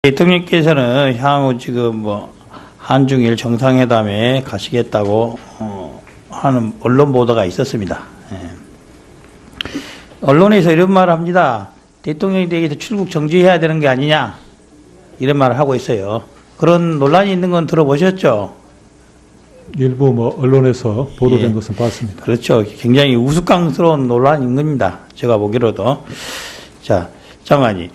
대통령께서는 향후 지금 뭐 한중일 정상회담에 가시겠다고 하는 언론 보도가 있었습니다. 언론에서 이런 말을 합니다. 대통령에 대해서 출국 정지해야 되는 게 아니냐 이런 말을 하고 있어요. 그런 논란이 있는 건 들어보셨죠? 일부 언론에서 보도된 것은 봤습니다. 그렇죠. 굉장히 우스꽝스러운 논란인 겁니다. 제가 보기로도. 자, 장관님.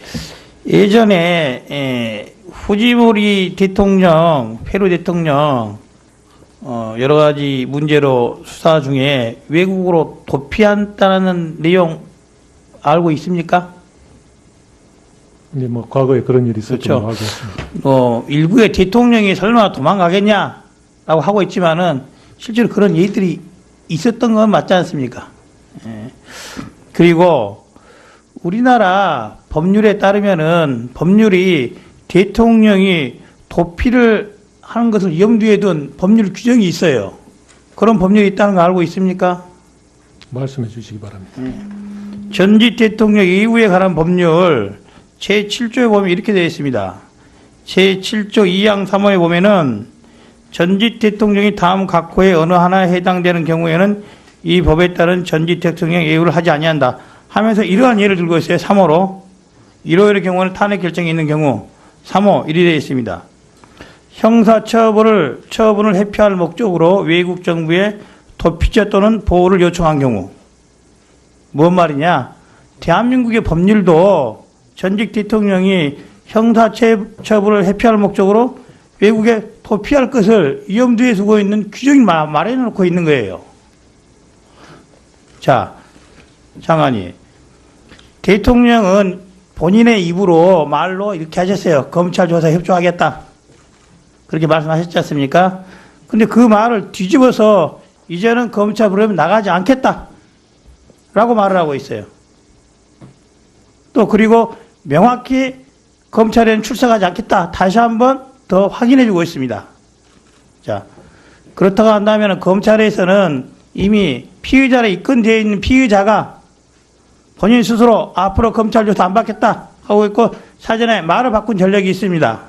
예전에 후지모리 대통령, 페루 대통령 여러 가지 문제로 수사 중에 외국으로 도피한다는 내용 알고 있습니까? 이제 과거에 그런 일이 있었던 그렇죠. 걸 알고 있습니다. 일부의 대통령이 설마 도망가겠냐라고 하고 있지만은 실제로 그런 얘기들이 있었던 건 맞지 않습니까? 그리고 우리나라 법률에 따르면은 법률이 대통령이 도피를 하는 것을 염두에 둔 법률 규정이 있어요. 그런 법률이 있다는 거 알고 있습니까? 말씀해 주시기 바랍니다. 전직 대통령 이후에 관한 법률 제7조에 보면 이렇게 되어 있습니다. 제7조 2항 3호에 보면은 전직 대통령이 다음 각호의 어느 하나에 해당되는 경우에는 이 법에 따른 전직 대통령 예우를 하지 아니한다 하면서 이러한 예를 들고 있어요. 3호로. 1호의 경우는 탄핵 결정이 있는 경우 3호 1이 되어 있습니다. 형사처분을 회피할 목적으로 외국 정부에 도피죄 또는 보호를 요청한 경우. 뭔 말이냐? 대한민국의 법률도 전직 대통령이 형사처분을 회피할 목적으로 외국에 도피할 것을 염두에 두고 있는 규정이 마련해 놓고 있는 거예요. 자, 장관님. 대통령은 본인의 입으로 말로 이렇게 하셨어요. 검찰 조사 협조하겠다. 그렇게 말씀하셨지 않습니까? 근데 그 말을 뒤집어서 이제는 검찰 부르면 나가지 않겠다. 라고 말을 하고 있어요. 또 그리고 명확히 검찰에는 출석하지 않겠다. 다시 한번 더 확인해 주고 있습니다. 자, 그렇다고 한다면 검찰에서는 이미 피의자로 입건되어 있는 피의자가 본인 스스로 앞으로 검찰 조사 안 받겠다 하고 있고 사전에 말을 바꾼 전력이 있습니다.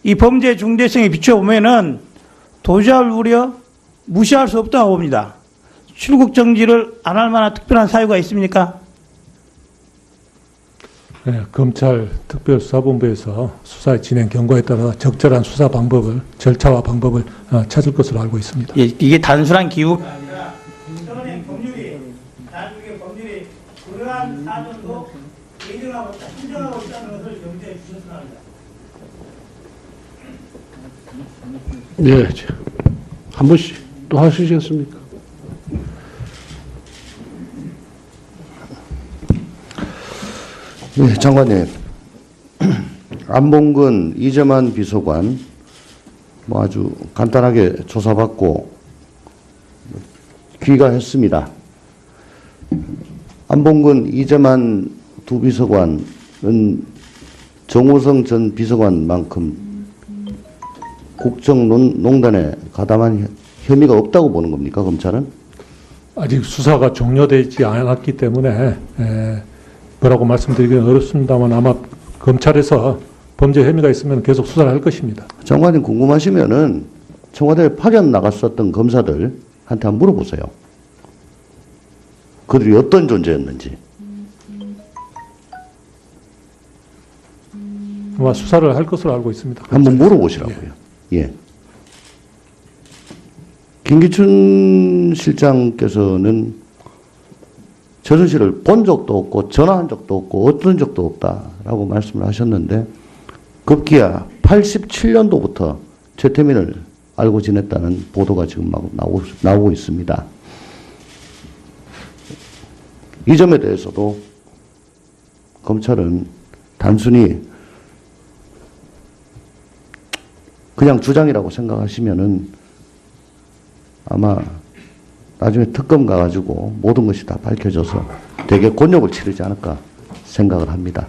이 범죄의 중대성에 비춰보면은 도저할 우려 무시할 수 없다고 봅니다. 출국 정지를 안 할 만한 특별한 사유가 있습니까? 네, 검찰 특별수사본부에서 수사의 진행 경과에 따라 적절한 수사 방법을, 절차와 방법을 찾을 것으로 알고 있습니다. 예, 이게 단순한 기우가 아니라 전에 법률이, 대한민국의 법률이 그러한 사정도 인정하고 인정하고 있다는 것을 염두에 주셨으면 합니다. 네, 한 번씩 또 하시겠습니까? 네, 장관님. 안봉근 이재만 비서관 아주 간단하게 조사받고 귀가했습니다. 안봉근 이재만 두 비서관은 정호성 전 비서관만큼 국정농단에 가담한 혐의가 없다고 보는 겁니까, 검찰은? 아직 수사가 종료되지 않았기 때문에 뭐라고 말씀드리기는 어렵습니다만 아마 검찰에서 범죄 혐의가 있으면 계속 수사를 할 것입니다. 장관님 궁금하시면은 청와대에 파견 나갔었던 검사들한테 한번 물어보세요. 그들이 어떤 존재였는지. 아마 수사를 할 것으로 알고 있습니다. 한번 물어보시라고요. 예. 김기춘 실장께서는 최순실을 본 적도 없고 전화한 적도 없고 어떤 적도 없다라고 말씀을 하셨는데 급기야 87년도부터 최태민을 알고 지냈다는 보도가 지금 막 나오고 있습니다. 이 점에 대해서도 검찰은 단순히 그냥 주장이라고 생각하시면은 아마 나중에 특검 가가지고 모든 것이 다 밝혀져서 되게 곤욕을 치르지 않을까 생각을 합니다.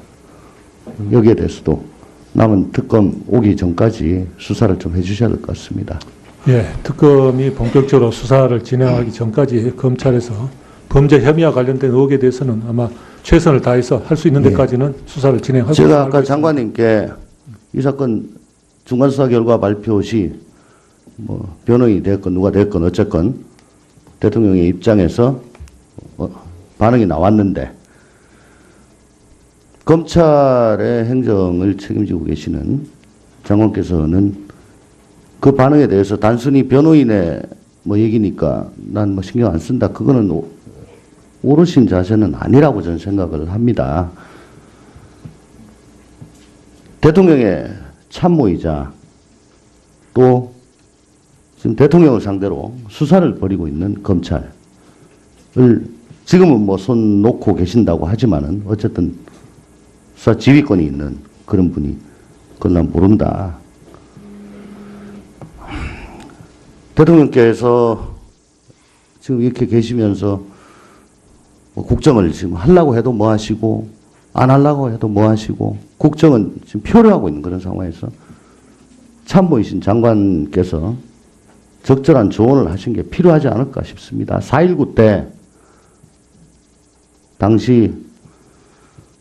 여기에 대해서도 남은 특검 오기 전까지 수사를 좀 해주셔야 될 것 같습니다. 예, 특검이 본격적으로 수사를 진행하기 전까지 검찰에서 범죄 혐의와 관련된 의혹에 대해서는 아마 최선을 다해서 할 수 있는 예. 데까지는 수사를 진행할 제가 것으로 아까 알고 있습니다. 장관님께 이 사건 중간수사 결과 발표 시 뭐 변호인이 됐건 누가 됐건 어쨌건 대통령의 입장에서 반응이 나왔는데 검찰의 행정을 책임지고 계시는 장관께서는 그 반응에 대해서 단순히 변호인의 뭐 얘기니까 난 뭐 신경 안 쓴다. 그거는 오르신 자세는 아니라고 저는 생각을 합니다. 대통령의 참모이자 또 지금 대통령을 상대로 수사를 벌이고 있는 검찰을 지금은 뭐 손 놓고 계신다고 하지만은 어쨌든 수사 지휘권이 있는 그런 분이 그걸 난 모른다. 대통령께서 지금 이렇게 계시면서 뭐 국정을 지금 하려고 해도 뭐 하시고 안 하려고 해도 뭐 하시고 국정은 지금 표류하고 있는 그런 상황에서 참모이신 장관께서 적절한 조언을 하신 게 필요하지 않을까 싶습니다. 4.19 때 당시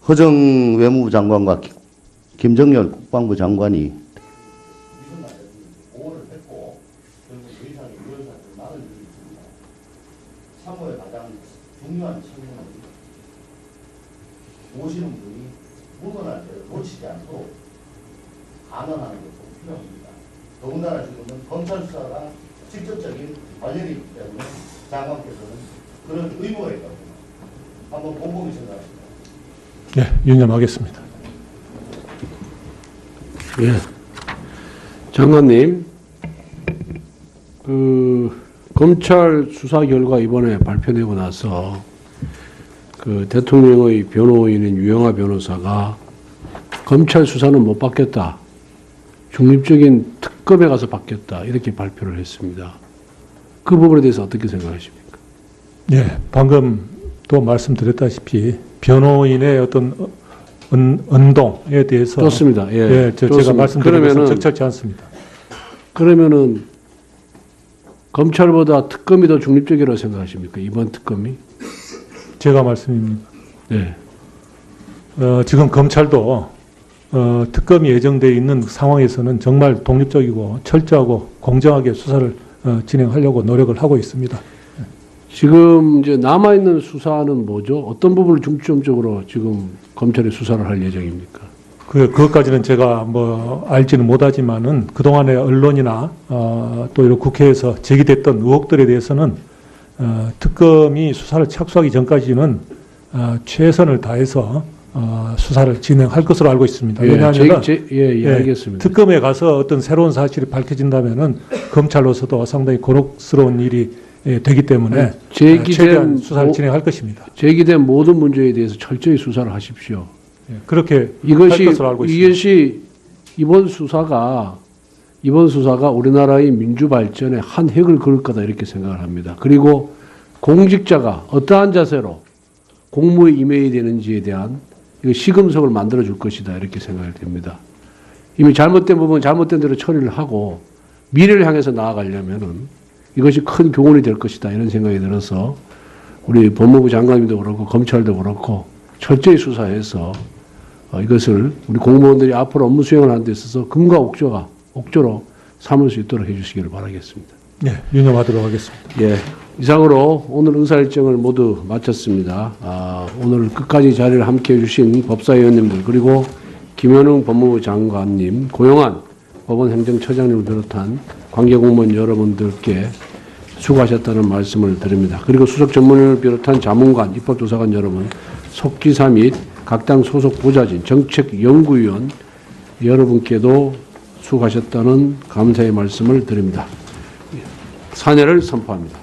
허정 외무부 장관과 김정열 국방부 장관이 참모의 가장 중요한 책무는 오시는 분이 묻어날 때를 놓치지 않도록 감안하는 것도 필요합니다. 더군다나 지금은 검찰 수사가 직접적인 관련이기 때문에 장관께서는 그런 의무가 있다고 한번 곰곰이 생각합니다. 네, 유념하겠습니다. 예. 장관님, 검찰 수사 결과 이번에 발표되고 나서 대통령의 변호인인 유영하 변호사가 검찰 수사는 못 받겠다. 중립적인 특검에 가서 받겠다. 이렇게 발표를 했습니다. 그 부분에 대해서 어떻게 생각하십니까? 예, 방금 또 말씀드렸다시피 변호인의 어떤 언동에 대해서 좋습니다. 예, 제가 좋습니다. 말씀드린 것은 그러면은- 적절치 않습니다. 그러면은 검찰보다 특검이 더 중립적이라고 생각하십니까? 이번 특검이? 제가 말씀입니다. 네. 지금 검찰도 특검이 예정되어 있는 상황에서는 정말 독립적이고 철저하고 공정하게 수사를 진행하려고 노력을 하고 있습니다. 지금 이제 남아있는 수사는 뭐죠? 어떤 부분을 중점적으로 지금 검찰이 수사를 할 예정입니까? 그것까지는 제가 뭐 알지는 못하지만은 그동안의 언론이나 또 이런 국회에서 제기됐던 의혹들에 대해서는 특검이 수사를 착수하기 전까지는 최선을 다해서 수사를 진행할 것으로 알고 있습니다. 왜냐하면 알겠습니다. 특검에 가서 어떤 새로운 사실이 밝혀진다면은 검찰로서도 상당히 곤혹스러운 일이 되기 때문에 최대한 수사를 진행할 것입니다. 제기된 모든 문제에 대해서 철저히 수사를 하십시오. 그렇게 할 이것이 것으로 알고 있습니다. 이것이 이번 수사가 우리나라의 민주 발전에 한 획을 그을 거다 이렇게 생각을 합니다. 그리고 공직자가 어떠한 자세로 공무에 임해야 되는지에 대한 시금석을 만들어 줄 것이다 이렇게 생각이 됩니다. 이미 잘못된 부분 잘못된 대로 처리를 하고 미래를 향해서 나아가려면은 이것이 큰 교훈이 될 것이다 이런 생각이 들어서 우리 법무부 장관님도 그렇고 검찰도 그렇고 철저히 수사해서 이것을 우리 공무원들이 앞으로 업무 수행을 하는 데 있어서 금과 옥조로 삼을 수 있도록 해주시기를 바라겠습니다. 네, 유념하도록 하겠습니다. 예, 이상으로 오늘 의사일정을 모두 마쳤습니다. 오늘 끝까지 자리를 함께해 주신 법사위원님들 그리고 김현웅 법무부 장관님, 고용한 법원행정처장님을 비롯한 관계공무원 여러분들께 수고하셨다는 말씀을 드립니다. 그리고 수석 전문위원을 비롯한 자문관, 입법조사관 여러분, 속기사 및 각 당 소속 보좌진, 정책연구위원 여러분께도 수고하셨다는 감사의 말씀을 드립니다. 사내를 선포합니다.